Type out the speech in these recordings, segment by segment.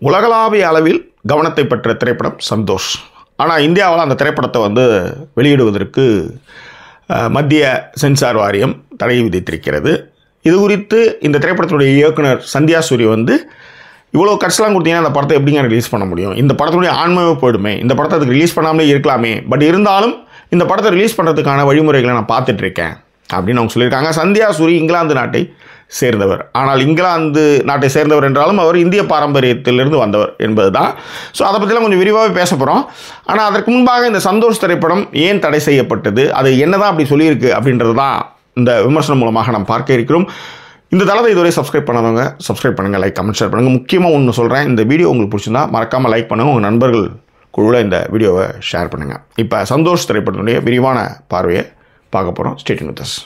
உலகளாவிய அளவில் கவனத்தை பெற்ற திரைப்படம் சந்தோஷ். ஆனால் இந்தியாவில் அந்த திரைப்படத்தை வந்து வெளியிடுவதற்கு மத்திய சென்சார் வாரியம் தடை விதித்திருக்கிறது. இது குறித்து இந்த திரைப்படத்தினுடைய இயக்குனர் சந்தியா சூரி வந்து இவ்வளோ கட்ஸ்லாம் கொடுத்தீங்கன்னா அந்த படத்தை எப்படிங்க ரிலீஸ் பண்ண முடியும், இந்த படத்தினுடைய ஆன்மாவே போயிடுமே, இந்த படத்தை அதுக்கு ரிலீஸ் பண்ணாமலே இருக்கலாமே, பட் இருந்தாலும் இந்த படத்தை ரிலீஸ் பண்ணுறதுக்கான வழிமுறைகளை நான் பார்த்துட்ருக்கேன் அப்படின்னு அவங்க சொல்லியிருக்காங்க. சந்தியா சூரி இங்கிலாந்து நாட்டை சேர்ந்தவர். ஆனால் இங்கிலாந்து நாட்டை சேர்ந்தவர் என்றாலும் அவர் இந்திய பாரம்பரியத்திலிருந்து வந்தவர் என்பது தான். ஸோ அதை பற்றிலாம் கொஞ்சம் விரிவாகவே பேச போகிறோம். ஆனால் அதற்கு முன்பாக இந்த சந்தோஷ் திரைப்படம் ஏன் தடை செய்யப்பட்டது, அது என்னதான் அப்படி சொல்லியிருக்கு அப்படின்றது தான் இந்த விமர்சனம் மூலமாக நாம் பார்க்க இருக்கிறோம். இந்த தளத்தை இதுவரை சப்ஸ்கிரைப் பண்ணாதவங்க சப்ஸ்கிரைப் பண்ணுங்கள், லைக் கமெண்ட் ஷேர் பண்ணுங்கள். முக்கியமாக ஒன்று சொல்கிறேன், இந்த வீடியோ உங்களுக்கு பிடிச்சிருந்தா மறக்காமல் லைக் பண்ணுங்கள், உங்கள் நண்பர்கள் குழுவில் இந்த வீடியோவை ஷேர் பண்ணுங்கள். இப்போ சந்தோஷ் திரைப்படத்தினுடைய விரிவான பார்வையை பார்க்க போகிறோம். Stay tuned with us.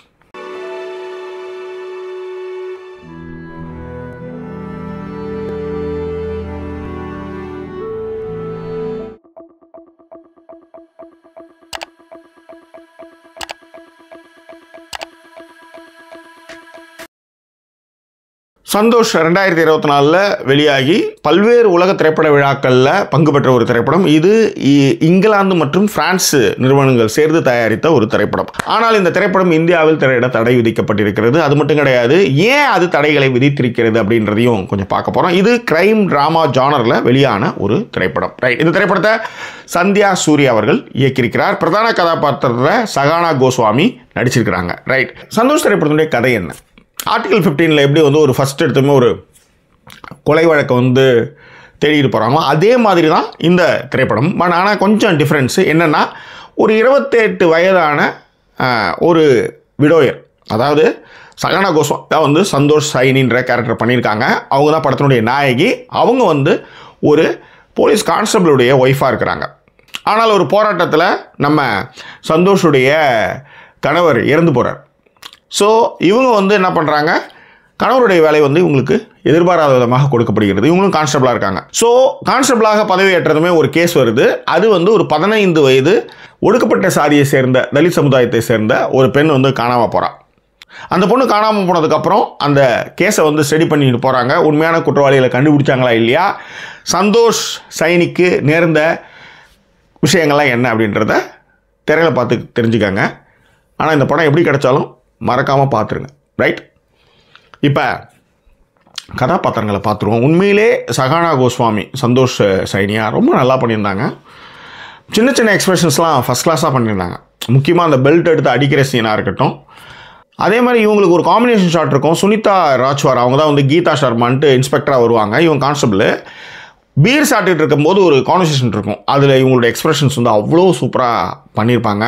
Santhosh 2024 வெளியாகி பல்வேறு உலக திரைப்பட விழாக்களில் பங்கு பெற்ற ஒரு திரைப்படம். இது இங்கிலாந்து மற்றும் பிரான்ஸ் நிறுவனங்கள் சேர்ந்து தயாரித்த ஒரு திரைப்படம். ஆனால் இந்த திரைப்படம் இந்தியாவில் திரையிட தடை விதிக்கப்பட்டிருக்கிறது. அது மட்டும் கிடையாது, ஏன் அது தடைகளை விதித்திருக்கிறது அப்படின்றதையும் கொஞ்சம் பார்க்க போகிறோம். இது கிரைம் டிராமா ஜானரில் வெளியான ஒரு திரைப்படம். ரைட், இந்த திரைப்படத்தை சந்தியா சூரி அவர்கள் இயக்கியிருக்கிறார். பிரதான கதாபாத்திரத்தில் சகானா கோஸ்வாமி நடிச்சிருக்கிறாங்க. ரைட், சந்தோஷ் திரைப்படத்தினுடைய கதை என்ன? ஆர்டிகல் 15 எப்படி வந்து ஒரு ஃபஸ்ட் எடுத்துமே ஒரு கொலை வழக்கை வந்து தேடிட்டு போகிறாங்களோ அதே மாதிரி தான் இந்த திரைப்படம். பட் ஆனால் கொஞ்சம் டிஃப்ரென்ஸு என்னென்னா, ஒரு 28 வயதான ஒரு விடோயர், அதாவது சகானா கோஸ்வாமி தான் வந்து சந்தோஷ் சைனின்ற கேரக்டர் பண்ணியிருக்காங்க. அவங்க தான் படத்தினுடைய நாயகி. அவங்க வந்து ஒரு போலீஸ் கான்ஸ்டபிளுடைய ஒய்ஃபாக இருக்கிறாங்க. ஆனால் ஒரு போராட்டத்தில் நம்ம சந்தோஷுடைய கணவர் இறந்து போகிறார். ஸோ இவங்க வந்து என்ன பண்ணுறாங்க, கணவருடைய வேலை வந்து இவங்களுக்கு எதிர்பாராத விதமாக கொடுக்கப்படுகிறது. இவங்களும் கான்ஸ்டபிளாக இருக்காங்க. ஸோ கான்ஸ்டபிளாக பதவி ஏற்றதுமே ஒரு கேஸ் வருது. அது வந்து ஒரு 15 வயது ஒடுக்கப்பட்ட சாதியை சேர்ந்த தலித் சமுதாயத்தை சேர்ந்த ஒரு பெண் வந்து காணாமல் போகிறாள். அந்த பொண்ணு காணாமல் போனதுக்கப்புறம் அந்த கேஸை வந்து ஸ்டடி பண்ணிட்டு போகிறாங்க. உண்மையான குற்றவாளிகளை கண்டுபிடிச்சாங்களா இல்லையா, சந்தோஷ் சைனிக்கு நேர்ந்த விஷயங்கள்லாம் என்ன அப்படின்றத திரையில் பார்த்து தெரிஞ்சுக்காங்க. ஆனால் இந்த படம் எப்படி கிடைச்சாலும் மறக்காமல் பார்த்துருங்க. ரைட், இப்போ கதாபாத்திரங்களை பார்த்துருவோம். உண்மையிலே சகானா கோஸ்வாமி சந்தோஷ் சைனியா ரொம்ப நல்லா பண்ணியிருந்தாங்க. சின்ன சின்ன எக்ஸ்பிரஷன்ஸ்லாம் ஃபஸ்ட் கிளாஸாக பண்ணியிருந்தாங்க. முக்கியமாக அந்த பெல்ட் எடுத்து அடிக்கிற சீனாக இருக்கட்டும். அதே மாதிரி இவங்களுக்கு ஒரு காம்பினேஷன் ஷாட் இருக்கும். சுனிதா ராஜ்வார் அவங்க தான் வந்து கீதா சர்மான்ட்டு இன்ஸ்பெக்டராக வருவாங்க. இவங்க கான்ஸ்டபிள் பீர் சாப்பிட்டுட்டு இருக்கும்போது ஒரு கான்வர்சேஷன் இருக்கும். அதில் இவங்களோட எக்ஸ்பிரஷன்ஸ் வந்து அவ்வளோ சூப்பராக பண்ணியிருப்பாங்க.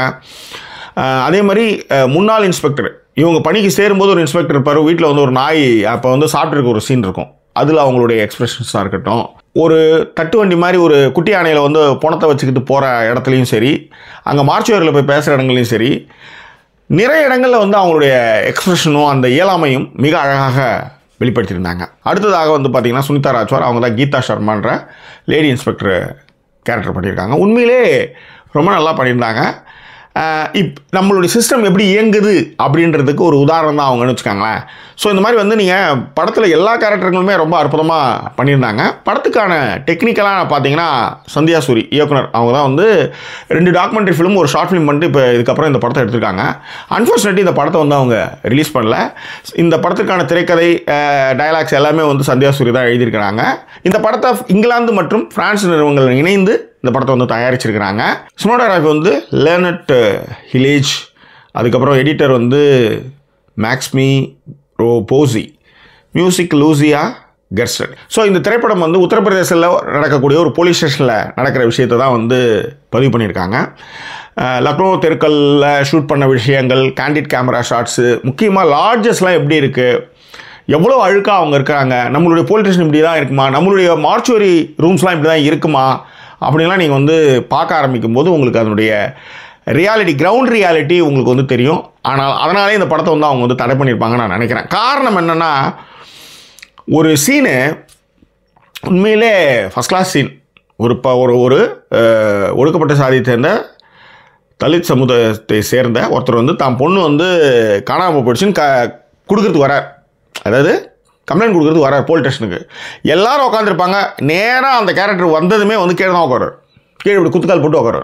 அதே மாதிரி முன்னாள் இன்ஸ்பெக்டர், இவங்க பணிக்கு சேரும்போது ஒரு இன்ஸ்பெக்டர் இருப்பார். வீட்டில் வந்து ஒரு நாய் அப்போ வந்து சாப்பிட்ருக்க ஒரு சீன் இருக்கும். அதில் அவங்களுடைய எக்ஸ்பிரஷன்ஸாக இருக்கட்டும். ஒரு தட்டு வண்டி மாதிரி ஒரு குட்டி யானையில் வந்து பணத்தை வச்சுக்கிட்டு போகிற இடத்துலையும் சரி, அங்கே மார்ச்சுவரியில் போய் பேசுகிற இடங்களையும் சரி, நிறைய இடங்களில் வந்து அவங்களுடைய எக்ஸ்பிரஷனும் அந்த இயலாமையும் மிக அழகாக வெளிப்படுத்தியிருந்தாங்க. அடுத்ததாக வந்து பார்த்திங்கன்னா சுனிதா ராஜ்வார் அவங்க தான் கீதா சர்மான்ற லேடி இன்ஸ்பெக்டர் கேரக்டர் பண்ணியிருக்காங்க. உண்மையிலே ரொம்ப நல்லா பண்ணியிருந்தாங்க. நம்மளுடைய சிஸ்டம் எப்படி இயங்குது அப்படின்றதுக்கு ஒரு உதாரணம் தான் அவங்கன்னு வச்சுக்காங்களேன். ஸோ இந்த மாதிரி வந்து நீங்கள் படத்தில் எல்லா கேரக்டர்களுமே ரொம்ப அற்புதமாக பண்ணியிருந்தாங்க. படத்துக்கான டெக்னிக்கலாக பார்த்தீங்கன்னா சந்தியா சூரி இயக்குனர் அவங்க தான் வந்து 2 டாக்குமெண்ட்ரி ஃபிலிம் ஒரு ஷார்ட் ஃபிலிம் பண்ணிட்டு இப்போ இதுக்கப்புறம் இந்த படத்தை எடுத்திருக்காங்க. அன்ஃபார்ச்சுனேட்லி இந்த படத்தை வந்து அவங்க ரிலீஸ் பண்ணல. இந்த படத்துக்கான திரைக்கதை டயலாக்ஸ் எல்லாமே வந்து சந்தியா சூரி தான் எழுதியிருக்கிறாங்க. இந்த படத்தை இங்கிலாந்து மற்றும் பிரான்ஸ் நிறுவனங்கள் இணைந்து இந்த படத்தை வந்து தயாரிச்சிருக்கிறாங்க. சினிமாட்டோகிராஃபி வந்து லேர்னட் ஹிலேஜ், அதுக்கப்புறம் எடிட்டர் வந்து மேக்ஸ்மி போசி, மியூசிக் லூசியா கெர்ஸ்டன். ஸோ இந்த திரைப்படம் வந்து உத்தரப்பிரதேசத்தில் நடக்கக்கூடிய ஒரு போலீஸ் ஸ்டேஷனில் நடக்கிற விஷயத்தை தான் வந்து பதிவு பண்ணியிருக்காங்க. லக்னோ தெருக்களில் ஷூட் பண்ண விஷயங்கள், கேண்டிட் கேமரா ஷாட்ஸு, முக்கியமாக லாட்ஜஸ்லாம் எப்படி இருக்குது, எவ்வளோ அழுக்காக அவங்க இருக்கிறாங்க, நம்மளுடைய போலீஸ் ஸ்டேஷன் இப்படி தான் இருக்குமா, நம்மளுடைய மார்ச்சுவரி ரூம்ஸ்லாம் இப்படி தான் இருக்குமா அப்படின்லாம் நீங்கள் வந்து பார்க்க ஆரம்பிக்கும் போது உங்களுக்கு அதனுடைய ரியாலிட்டி, கிரவுண்ட் ரியாலிட்டி உங்களுக்கு வந்து தெரியும். ஆனால் அதனாலே இந்த படத்தை வந்து அவங்க வந்து தடை பண்ணியிருப்பாங்கன்னு நான் நினைக்கிறேன். காரணம் என்னென்னா, ஒரு சீனு உண்மையிலே ஃபஸ்ட் கிளாஸ் சீன். ஒரு ஒடுக்கப்பட்ட சாதியை சேர்ந்த தலித் சமுதாயத்தை சேர்ந்த ஒருத்தர் வந்து தான் பொண்ணு வந்து காணாமல் போயிடுச்சுன்னு கொடுக்குறதுக்கு வரார். அதாவது கம்ப்ளைண்ட் கொடுக்குறது வரார் போலீஸ் ஸ்டேஷனுக்கு. எல்லாரும் உட்காந்துருப்பாங்க. நேராக அந்த கேரக்டர் வந்ததுமே வந்து கீழே தான் உட்காரு, கீழே இப்படி குத்துக்கால் போட்டு உட்காரு.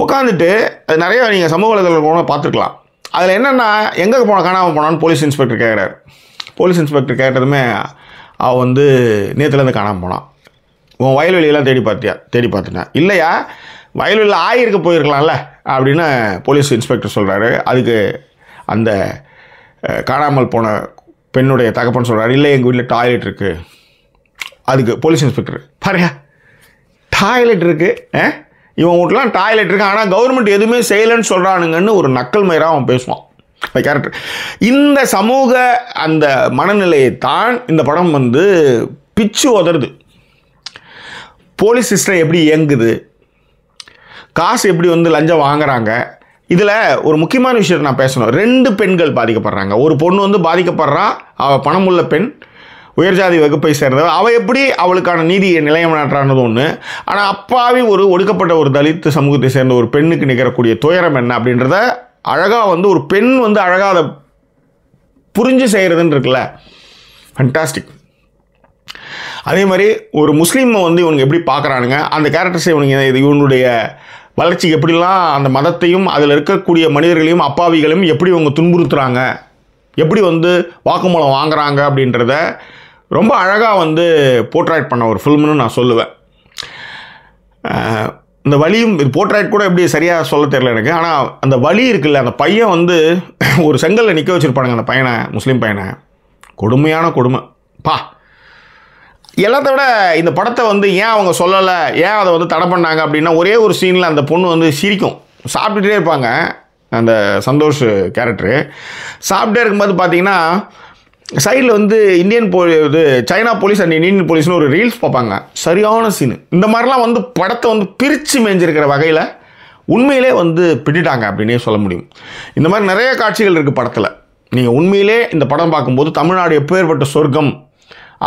உட்காந்துட்டு அது நிறைய நீங்கள் சமூக வலைதளங்கள் பார்த்துருக்கலாம். அதில் என்னென்னா எங்கே காணாமல் போனான்னு போலீஸ் இன்ஸ்பெக்டர் கேட்குறாரு. போலீஸ் இன்ஸ்பெக்டர் கேட்டதுமே அவள் வந்து நேற்றுலேருந்து காணாமல் போனான். உன் வயல்வெளியெல்லாம் தேடி பார்த்துட்டேன். இல்லையா, வயல்வெளியில் ஆயிருக்க போயிருக்கலாம்ல அப்படின்னு போலீஸ் இன்ஸ்பெக்டர் சொல்கிறாரு. அதுக்கு அந்த காணாமல் போன பெண்ணுடைய தகப்பன் சொல்கிறாரு, இல்லை எங்கள் வீட்டில் டாய்லெட் இருக்குது. அதுக்கு போலீஸ் இன்ஸ்பெக்டர், பாருயா டாய்லெட் இருக்குது, இவன் வீட்டிலாம் டாய்லெட் இருக்குது, ஆனால் கவர்மெண்ட் எதுவுமே செய்யலைன்னு சொல்கிறானுங்கன்னு ஒரு நக்கல் மயிராக அவன் பேசுவான் கேரக்டர். இந்த சமூக அந்த மனநிலையை தான் இந்த படம் வந்து பிச்சு உதறுது. போலீஸ் சிஸ்டம் எப்படி இயங்குது, காசு எப்படி வந்து லஞ்சம் வாங்குறாங்க. இதில் ஒரு முக்கியமான விஷயத்தை நான் பேசணும். 2 பெண்கள் பாதிக்கப்படுறாங்க. ஒரு பொண்ணு வந்து பாதிக்கப்படுறா, அவள் பணமுள்ள பெண், உயர்ஜாதி வகுப்பை சேர்ந்தவள். அவள் எப்படி அவளுக்கான நீதியை நிலைநாட்டுறானது ஒன்று. ஆனால் அப்பாவி ஒரு ஒடுக்கப்பட்ட ஒரு தலித் சமூகத்தை சேர்ந்த ஒரு பெண்ணுக்கு நிகழக்கூடிய துயரம் என்ன அப்படின்றத அழகாக வந்து ஒரு பெண் வந்து அழகாக அதை புரிஞ்சு செய்கிறதுன்னு இருக்குல்ல, ஃபண்டாஸ்டிக். அதே மாதிரி ஒரு முஸ்லீமை வந்து இவனுக்கு எப்படி பார்க்குறானுங்க, அந்த கேரக்டர்ஸை இவனுடைய வளர்ச்சிக்கு எப்படிலாம் அந்த மதத்தையும் அதில் இருக்கக்கூடிய மனிதர்களையும் அப்பாவிகளையும் எப்படி இவங்க துன்புறுத்துகிறாங்க, எப்படி வந்து வாக்குமூலம் வாங்குறாங்க அப்படின்றத ரொம்ப அழகாக வந்து போர்ட்ரேட் பண்ண ஒரு ஃபில்ம்னு நான் சொல்லுவேன். இந்த வலியும் இது போர்ட்ரேட் கூட எப்படி சரியாக சொல்ல தெரியல எனக்கு. ஆனால் அந்த வலி இருக்குல்ல, அந்த பையன் வந்து ஒரு செங்கலில் நிற்க வச்சுருப்பானுங்க அந்த பையனை, முஸ்லீம் பையனை. கொடுமையான கொடுமை பா. எல்லாத்த விட இந்த படத்தை வந்து ஏன் அவங்க சொல்லலை, ஏன் அதை வந்து தடை பண்ணாங்க அப்படின்னா, ஒரே ஒரு சீனில் அந்த பொண்ணு வந்து சிரிக்கும். சாப்பிட்டுட்டே இருப்பாங்க அந்த சந்தோஷ் கேரக்டரு. சாப்பிட்டே இருக்கும்போது பார்த்தீங்கன்னா சைடில் வந்து இது சைனா போலீஸ் அண்ட் இந்தியன் போலீஸ்னு ஒரு ரீல்ஸ் பார்ப்பாங்க. சரியான சீனு. இந்த மாதிரிலாம் வந்து படத்தை வந்து பிரித்து மேய்ஞ்சிருக்கிற வகையில் உண்மையிலே வந்து பிடிட்டாங்க அப்படின்னே சொல்ல முடியும். இந்த மாதிரி நிறைய காட்சிகள் இருக்குது படத்தில். நீங்கள் உண்மையிலே இந்த படம் பார்க்கும்போது தமிழ்நாடு எப்பேற்பட்ட சொர்க்கம்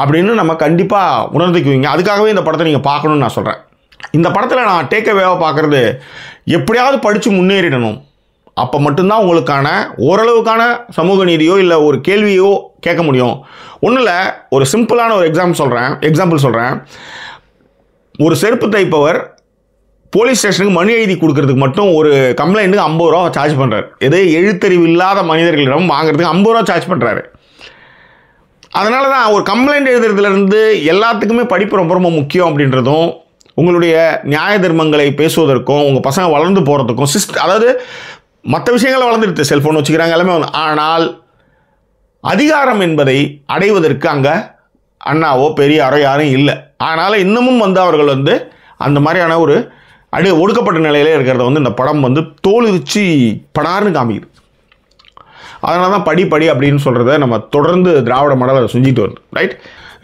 அப்படின்னு நம்ம கண்டிப்பாக உணர்ந்துக்குவீங்க. அதுக்காகவே இந்த படத்தை நீங்கள் பார்க்கணுன்னு நான் சொல்கிறேன். இந்த படத்தில் நான் டேக் அவேவாக பார்க்குறது, எப்படியாவது படித்து முன்னேறிடணும், அப்போ மட்டும்தான் உங்களுக்கான ஓரளவுக்கான சமூக நீதியோ இல்லை ஒரு கேள்வியோ கேட்க முடியும். ஒன்றும் இல்லை, ஒரு சிம்பிளான ஒரு எக்ஸாம்பிள் சொல்கிறேன். ஒரு செருப்பு தைப்பவர் போலீஸ் ஸ்டேஷனுக்கு மனு எழுதி கொடுக்கறதுக்கு மட்டும் ஒரு கம்ப்ளைண்ட்டுக்கு 50 ரூபா சார்ஜ் பண்ணுறாரு. எழுத்தறிவு இல்லாத மனிதர்களிடம் வாங்குறதுக்கு 50 ரூபா சார்ஜ் பண்ணுறாரு. அதனால தான் ஒரு கம்ப்ளைண்ட் எழுதுறதுலேருந்து எல்லாத்துக்குமே படிப்பு ரொம்ப ரொம்ப முக்கியம் அப்படின்றதும், உங்களுடைய நியாய தர்மங்களை பேசுவதற்கும், உங்கள் பசங்க வளர்ந்து போகிறதுக்கும் அதாவது மற்ற விஷயங்களை வளர்ந்துடுது, செல்ஃபோன் வச்சுக்கிறாங்க எல்லாமே வந்து. ஆனால் அதிகாரம் என்பதை அடைவதற்கு அங்கே அண்ணாவோ பெரியாரோ யாரும் இல்லை. அதனால் இன்னமும் வந்து அவர்கள் வந்து அந்த மாதிரியான ஒரு ஒடுக்கப்பட்ட நிலையிலே இருக்கிறத வந்து இந்த படம் வந்து தோலுரிச்சு படார்னு காமிக்குது. அதனால தான் படி அப்படின்னு சொல்கிறத நம்ம தொடர்ந்து திராவிட மாடல் அதை செஞ்சுட்டு வருது.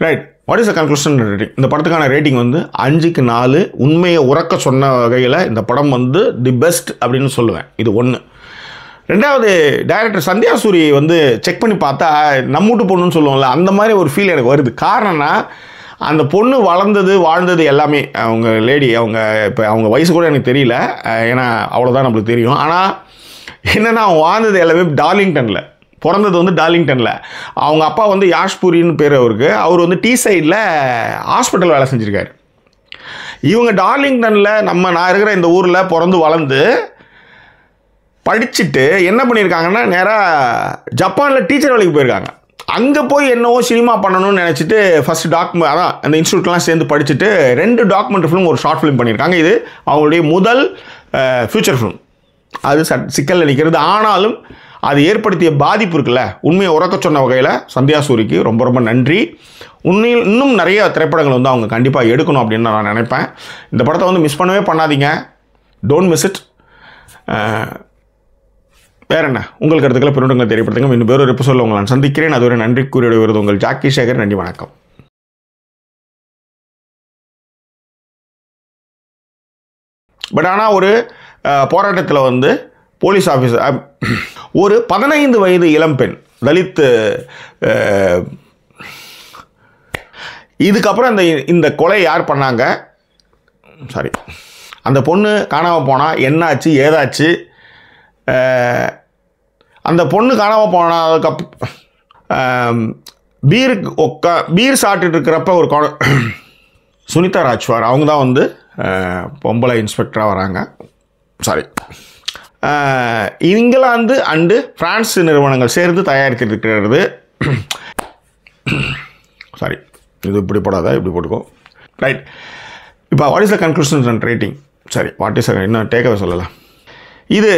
Right what is the conclusion rating? இந்த படத்துக்கான ரேட்டிங் வந்து 5க்கு 4. உண்மையை உறக்க சொன்ன வகையில் இந்த படம் வந்து தி பெஸ்ட் அப்படின்னு சொல்லுவேன். இது 1. 2வது, டைரக்டர் சந்தியா சூரி வந்து செக் பண்ணி பார்த்தா நம்ம வீட்டு பொண்ணுன்னு சொல்லுவோம்ல, அந்த மாதிரி ஒரு ஃபீல் எனக்கு வருது. காரணம்னா அந்த பொண்ணு வளர்ந்தது வாழ்ந்தது எல்லாமே, அவங்க லேடி, இப்போ அவங்க வயசு கூட எனக்கு தெரியல, ஏன்னா அவ்வளோதான் நம்மளுக்கு தெரியும். ஆனால் என்னென்னா அவங்க வாழ்ந்தது எல்லாமே டார்லிங்டனில், பிறந்தது வந்து டார்லிங்டனில். அவங்க அப்பா வந்து யாஷ்பூரின்னு பேர் அவருக்கு. அவர் வந்து டீ சைடில் ஹாஸ்பிட்டல் வேலை செஞ்சுருக்காரு. இவங்க டார்லிங்டனில் நான் இருக்கிற இந்த ஊரில் பிறந்து வளர்ந்து படிச்சுட்டு என்ன பண்ணியிருக்காங்கன்னா நேராக ஜப்பானில் டீச்சர் வேலைக்கு போயிருக்காங்க. அங்கே போய் என்னவோ சினிமா பண்ணணும்னு நினச்சிட்டு ஃபஸ்ட்டு அதான் அந்த இன்ஸ்டியூட்லாம் சேர்ந்து படிச்சுட்டு 2 டாக்குமெண்ட்ரி ஃபிலிம், ஒரு ஷார்ட் ஃபிலிம் பண்ணியிருக்காங்க. இது அவங்களுடைய முதல் ஃபியூச்சர் ஃபிலிம். அது சிக்கலில் நிற்கிறது. ஆனாலும் அது ஏற்படுத்திய பாதிப்பு இருக்குல்ல, உண்மையை உறக்க சொன்ன வகையில் சந்தியா சூரிக்கு ரொம்ப ரொம்ப நன்றி. உண்மையில் இன்னும் நிறைய திரைப்படங்கள் வந்து அவங்க கண்டிப்பாக எடுக்கணும் அப்படின்னு நான் நினைப்பேன். இந்த படத்தை வந்து மிஸ் பண்ணவே பண்ணாதீங்க. Don't miss it. வேறு என்ன உங்கள் கருத்துக்களை பின்னோட்டங்களை தெரியப்படுத்துங்க. இன்னும் வேறு ஒரு எபிசோடில் உங்களை நான் சந்திக்கிறேன். அதுவரை நன்றி கூறிய வருது உங்கள் ஜாக்கி சேகர். நன்றி, வணக்கம். பட் ஆனால் ஒரு போராட்டத்தில் வந்து போலீஸ் ஆஃபீஸர், ஒரு 15 வயது இளம்பெண் தலித், இதுக்கப்புறம் இந்த கொலை யார் பண்ணாங்க, சாரி, அந்த பொண்ணு காணாமல் போனால் என்னாச்சு ஏதாச்சு, அந்த பொண்ணு காணாமல் போனதுக்கப்புறம் பீர் சாப்பிட்டுட்டு இருக்கிறப்ப ஒரு சுனிதா ராஜ்வார் அவங்க தான் வந்து பொம்பளை இன்ஸ்பெக்டராக வராங்க. சாரி, இங்கிலாந்து அண்டு பிரான்ஸ் நிறுவனங்கள் சேர்ந்து தயாரித்திருக்கிறது. சாரி, இது இப்படி போடாத, இப்படி போட்டுக்கோ. ரைட். இப்போ what is the conclusions and rating? சரி, வாட் இஸ் இன்னும் டேக்கவே சொல்லலாம். இது